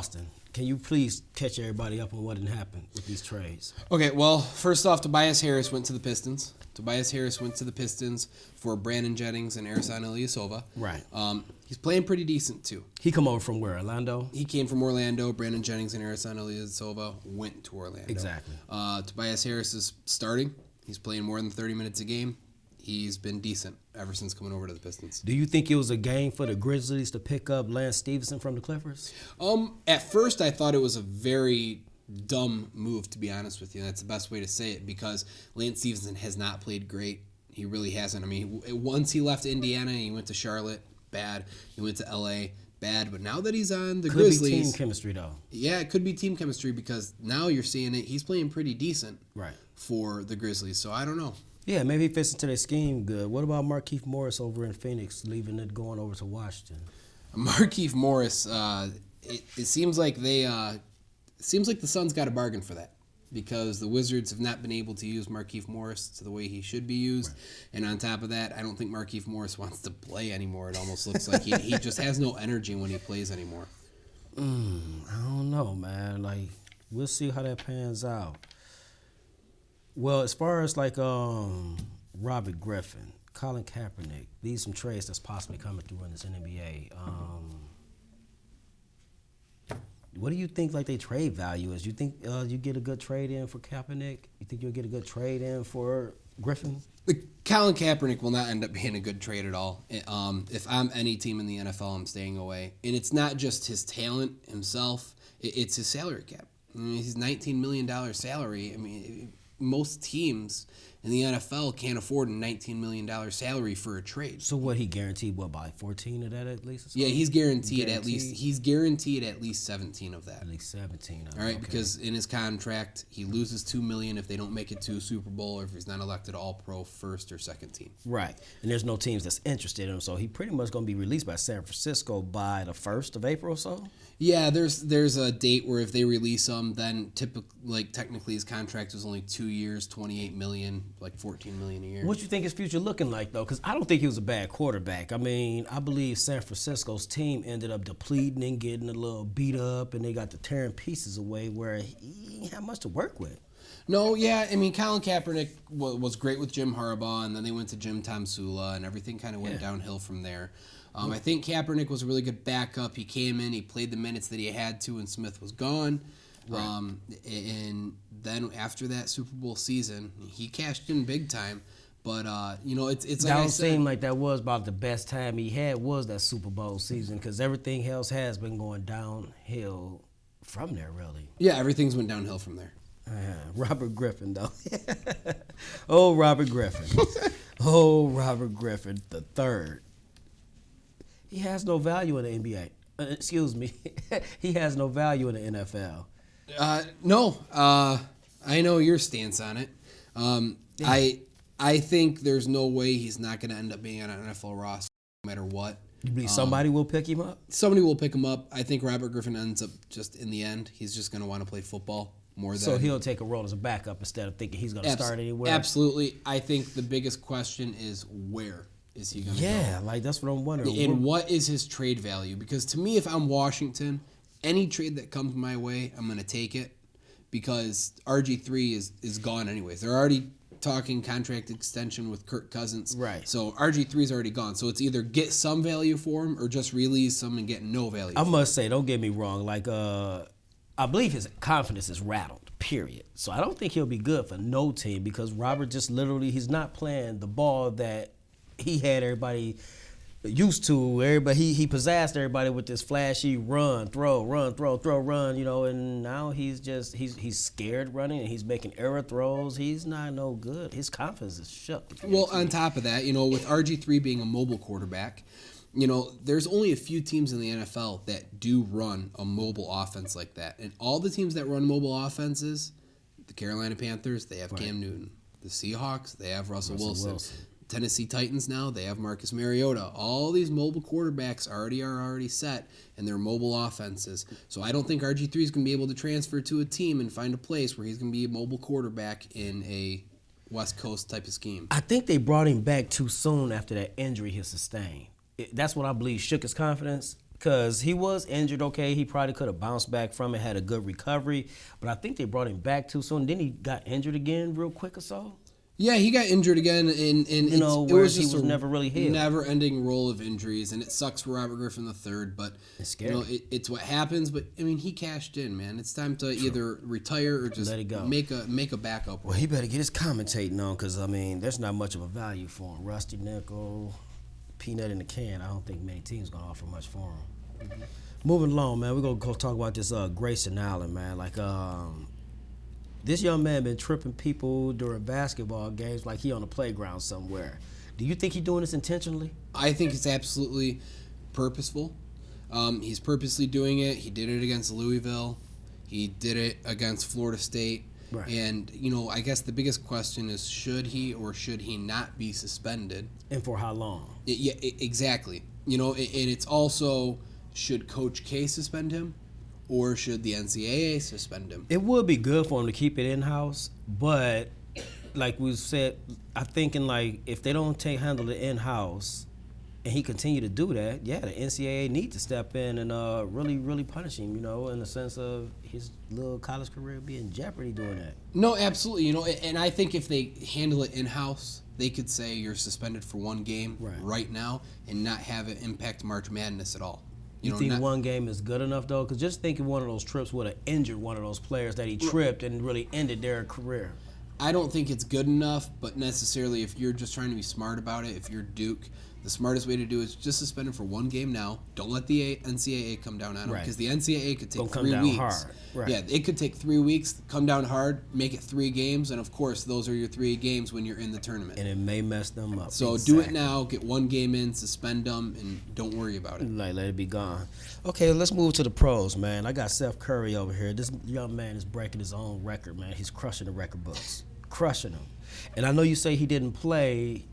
Boston. Can you please catch everybody up on what had happened with these trades? Okay, well, first off, Tobias Harris went to the Pistons. Tobias Harris went to the Pistons for Brandon Jennings and Ersan Ilyasova. Right. He's playing pretty decent, too. He come over from where, Orlando? He came from Orlando. Brandon Jennings and Ersan Ilyasova went to Orlando. Exactly. Tobias Harris is starting. He's playing more than 30 minutes a game. He's been decent ever since coming over to the Pistons. Do you think it was a game for the Grizzlies to pick up Lance Stevenson from the Clippers? At first, I thought it was a very dumb move, to be honest with you. That's the best way to say it, because Lance Stevenson has not played great. He really hasn't. I mean, once he left Indiana, he went to Charlotte, bad. He went to L.A., bad. But now that he's on the Grizzlies... Could be team chemistry, though. Yeah, it could be team chemistry, because now you're seeing it. He's playing pretty decent for the Grizzlies, so I don't know. Yeah, maybe he fits into their scheme good. What about Markieff Morris over in Phoenix, leaving it going over to Washington? Markieff Morris, it seems like the Suns got a bargain for that, because the Wizards have not been able to use Markieff Morris to the way he should be used. Right. And on top of that, I don't think Markieff Morris wants to play anymore. It almost looks like he just has no energy when he plays anymore. I don't know, man. Like, we'll see how that pans out. Well, as far as like Robert Griffin, Colin Kaepernick, these some trades that's possibly coming through in this NBA. What do you think like their trade value is? You think you get a good trade in for Kaepernick? You think you'll get a good trade in for Griffin? Colin Kaepernick will not end up being a good trade at all. If I'm any team in the NFL, I'm staying away. And it's not just his talent himself; it's his salary cap. I mean, he's $19 million salary. I mean, most teams in the NFL can't afford a $19 million salary for a trade. So what, he guaranteed what, by 14 of that at least? Yeah, he's guaranteed at least 17 of that. At least 17 of that. All right, because in his contract, he loses $2 million if they don't make it to a Super Bowl, or if he's not elected All-Pro first or second team. Right, and there's no teams that's interested in him, so he pretty much going to be released by San Francisco by the 1st of April or so? Yeah, there's a date where if they release him, then technically his contract was only 2 years, $28 million, like $14 million a year. What you think his future looking like, though? Because I don't think he was a bad quarterback. I mean, I believe San Francisco's team ended up depleting and getting a little beat up, and they got to tearing pieces away where he didn't have much to work with. No, yeah, I mean, Colin Kaepernick was great with Jim Harbaugh, and then they went to Jim Tomsula, and everything kind of went downhill from there. I think Kaepernick was a really good backup. He came in, he played the minutes that he had to, and Smith was gone. Right. And then after that Super Bowl season, he cashed in big time. But, it's like I said. It seemed like that was about the best time he had was that Super Bowl season, because everything else has been going downhill from there, really. Yeah, everything's went downhill from there. Robert Griffin, though. Oh, Robert Griffin. Oh, Robert Griffin the third. He has no value in the NBA. Excuse me. He has no value in the NFL. No. I know your stance on it. I think there's no way he's not going to end up being on an NFL roster no matter what. You believe somebody will pick him up? Somebody will pick him up. I think Robert Griffin ends up just in the end. He's just going to want to play football more than. So he'll take a role as a backup instead of thinking he's going to start anywhere? Absolutely. I think the biggest question is where is he going to go? Yeah, like that's what I'm wondering. And what is his trade value? Because to me, if I'm Washington, any trade that comes my way, I'm going to take it, because RG3 is gone anyways. They're already talking contract extension with Kirk Cousins. Right. So RG3 is already gone. So it's either get some value for him or just release him and get no value I must say, don't get me wrong, like I believe his confidence is rattled, period. So I don't think he'll be good for no team, because Robert just literally, he's not playing the ball that he had everybody used to. Everybody, he possessed everybody with this flashy run, throw, run, and now he's scared running, and he's making error throws. He's not no good. His confidence is shook. Well, on top of that, with RG3 being a mobile quarterback, there's only a few teams in the NFL that do run a mobile offense like that. And all the teams that run mobile offenses, the Carolina Panthers, they have Cam Newton. The Seahawks, they have Russell Wilson. Tennessee Titans now, they have Marcus Mariota. All these mobile quarterbacks are already set in their mobile offenses. So I don't think RG3 is going to be able to transfer to a team and find a place where he's going to be a mobile quarterback in a West Coast type of scheme. I think they brought him back too soon after that injury he sustained. That's what I believe shook his confidence. Because he was injured, okay. He probably could have bounced back from it, had a good recovery. But I think they brought him back too soon. Then he got injured again real quick or so. Yeah, he got injured again, and You know, it where was he just was a never really healed. never-ending roll of injuries, and it sucks for Robert Griffin III. But It's scary. you know, it's what happens. But I mean, he cashed in, man. It's time to either retire or just Let it go. make a backup. Well, he better get his commentating on because, I mean, there's not much of a value for him. Rusty nickel, peanut in the can. I don't think many teams going to offer much for him. Mm-hmm. Moving along, man, we're going to go talk about this Grayson Allen, man. Like, this young man been tripping people during basketball games like he on the playground somewhere. Do you think he doing this intentionally? I think it's absolutely purposeful. He's purposely doing it. He did it against Louisville. He did it against Florida State. Right. And, you know, I guess the biggest question is, should he or should he not be suspended? And for how long? Exactly. You know, and it's also, should Coach K suspend him or should the NCAA suspend him? It would be good for him to keep it in-house, but like we said, I'm thinking like if they don't handle it in-house and he continue to do that, yeah, the NCAA need to step in and really, really punish him, you know, in the sense of his little college career be in jeopardy doing that. No, absolutely. You know, and I think if they handle it in-house, they could say you're suspended for one game right now and not have it impact March Madness at all. You think one game is good enough, though? Because just thinking one of those trips would have injured one of those players that he tripped and really ended their career. I don't think it's good enough, but necessarily if you're just trying to be smart about it, if you're Duke, the smartest way to do it is just suspend him for one game now. Don't let the NCAA come down on him because the NCAA could take 3 weeks. Hard. Right. Yeah, it could take 3 weeks, come down hard, make it 3 games, and of course those are your 3 games when you're in the tournament. And it may mess them up. So do it now, get 1 game in, suspend them, and don't worry about it. Like, let it be gone. Okay, let's move to the pros, man. I got Steph Curry over here. This young man is breaking his own record, man. He's crushing the record books. Crushing them. And I know you say he didn't play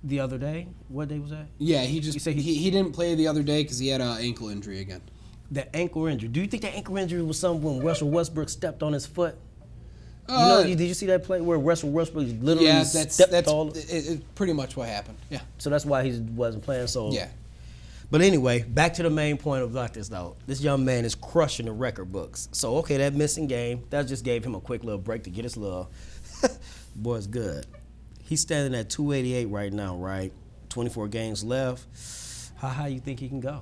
the other day. What day was that? Yeah, he didn't play the other day because he had an ankle injury again. That ankle injury. Do you think that ankle injury was something when Russell Westbrook stepped on his foot? Did you see that play where Russell Westbrook literally stepped all? It's pretty much what happened. Yeah. So that's why he wasn't playing. So yeah. But anyway, back to the main point of like this though. This young man is crushing the record books. So okay, that missing game that just gave him a quick little break to get his little. Boy's good. He's standing at 288 right now, right? 24 games left. How high you think he can go?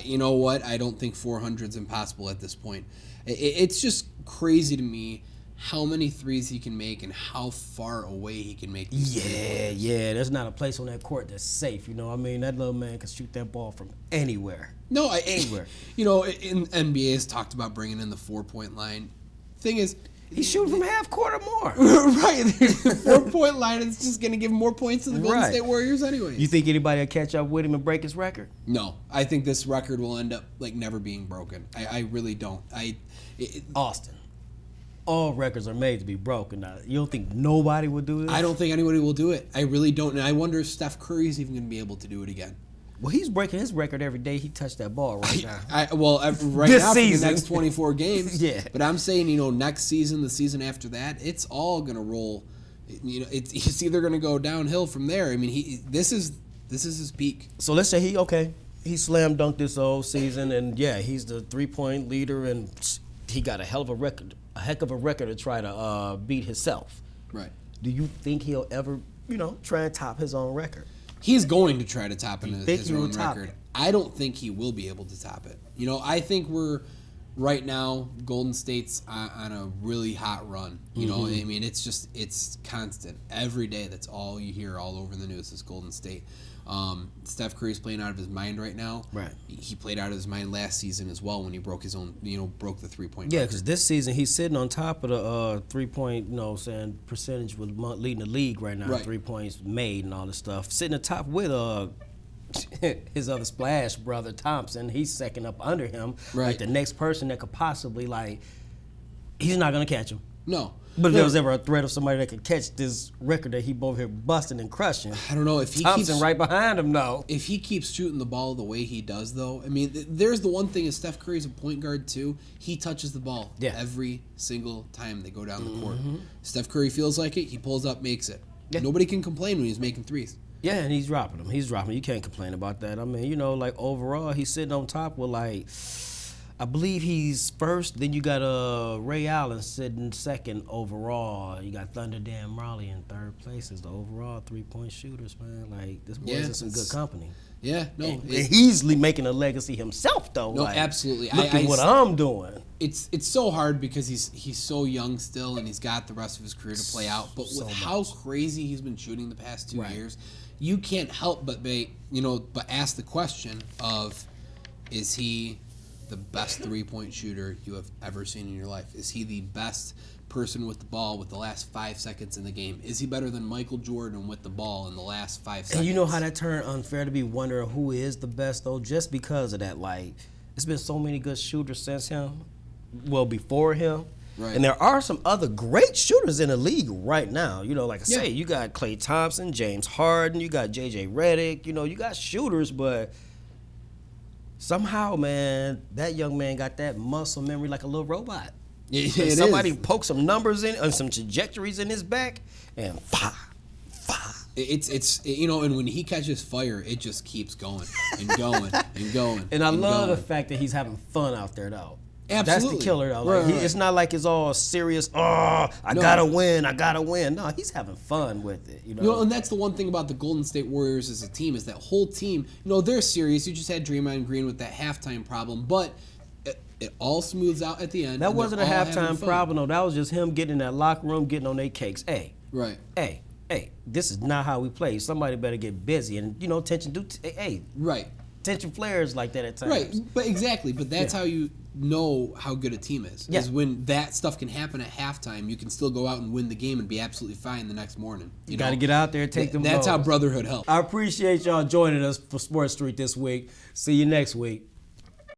You know what? I don't think 400 is impossible at this point. It's just crazy to me how many threes he can make and how far away he can make these threes. Yeah. There's not a place on that court that's safe. You know what I mean? That little man can shoot that ball from anywhere. No, anywhere. You know, in NBA has talked about bringing in the 4-point line. Thing is, he's shooting from half court or more. Right. The 4-point line is just going to give more points to the Golden State Warriors anyway. You think anybody will catch up with him and break his record? No. I think this record will end up like never being broken. I really don't. Austin. All records are made to be broken. Now, you don't think nobody would do this? I don't think anybody will do it. I really don't. And I wonder if Steph Curry is even going to be able to do it again. Well, he's breaking his record every day he touched that ball right now. Right this now season. for the next 24 games. Yeah. But I'm saying, you know, next season, the season after that, it's all going to roll. You know, it's either going to go downhill from there. I mean, this is his peak. So let's say he slam dunked this whole season, and yeah, he's the 3-point leader, and he got a heck of a record to try to beat himself. Right. Do you think he'll ever, try and top his own record? He's going to try to top his own record. It? I don't think he will be able to top it. You know, I think we're right now, Golden State's on a really hot run. You know, I mean, it's constant. Every day, that's all you hear all over the news is Golden State. Steph Curry's playing out of his mind right now. Right. He played out of his mind last season as well when he broke his own, broke the 3-point. Yeah, because this season he's sitting on top of the 3-point, percentage with leading the league right now. Right. 3 points made and all this stuff. Sitting atop with his other splash brother Thompson. He's second up under him. Right. Like the next person that could possibly he's not gonna catch him. No. But if there was ever a threat of somebody that could catch this record that he both here busting and crushing, I don't know if he Thompson right behind him though. If he keeps shooting the ball the way he does, though, I mean, there's the one thing is Steph Curry's a point guard too. He touches the ball every single time they go down the court. Steph Curry feels like it. He pulls up, makes it. Yeah. Nobody can complain when he's making threes. Yeah, and he's dropping them. He's dropping them. You can't complain about that. I mean, you know, like overall, he's sitting on top with like, I believe he's first. Then you got Ray Allen sitting second overall. You got Thunder Dan Raleigh in third place as the overall 3-point shooters, man. Like, this boy's in some good company. Yeah, no. And he's making a legacy himself, though. No, like, absolutely. Look at what I'm doing. It's so hard because he's so young still, and he's got the rest of his career to play out. But with how crazy he's been shooting the past 2 years, you can't help but ask the question of, is he the best 3-point shooter you have ever seen in your life? Is he the best person with the ball with the last 5 seconds in the game? Is he better than Michael Jordan with the ball in the last 5 seconds? And you know how that turned unfair to be wondering who is the best, though, just because of that. Like, it's been so many good shooters since him, well, before him. Right. And there are some other great shooters in the league right now. You know, like I say, you got Klay Thompson, James Harden, you got J.J. Redick. You know, you got shooters, but somehow, man, that young man got that muscle memory like a little robot. Somebody poked some numbers in and some trajectories in his back, and It's you know, and when he catches fire, it just keeps going and going and going. And I love the fact that he's having fun out there, though. Absolutely. That's the killer, though. Like, it's not like it's all serious. I gotta win. No, he's having fun with it. You know, and that's the one thing about the Golden State Warriors as a team is that whole team. You know, they're serious. You just had Draymond Green with that halftime problem, but it all smooths out at the end. That wasn't a halftime problem, though. That was just him getting in that locker room, getting on their cakes. Hey, this is not how we play. Somebody better get busy, and attention flares like that at times. Right, but exactly. But that's how you know how good a team is. Is when that stuff can happen at halftime, you can still go out and win the game and be absolutely fine the next morning. You got to get out there and take them. That's how brotherhood helps. I appreciate y'all joining us for Sports Street this week. See you next week.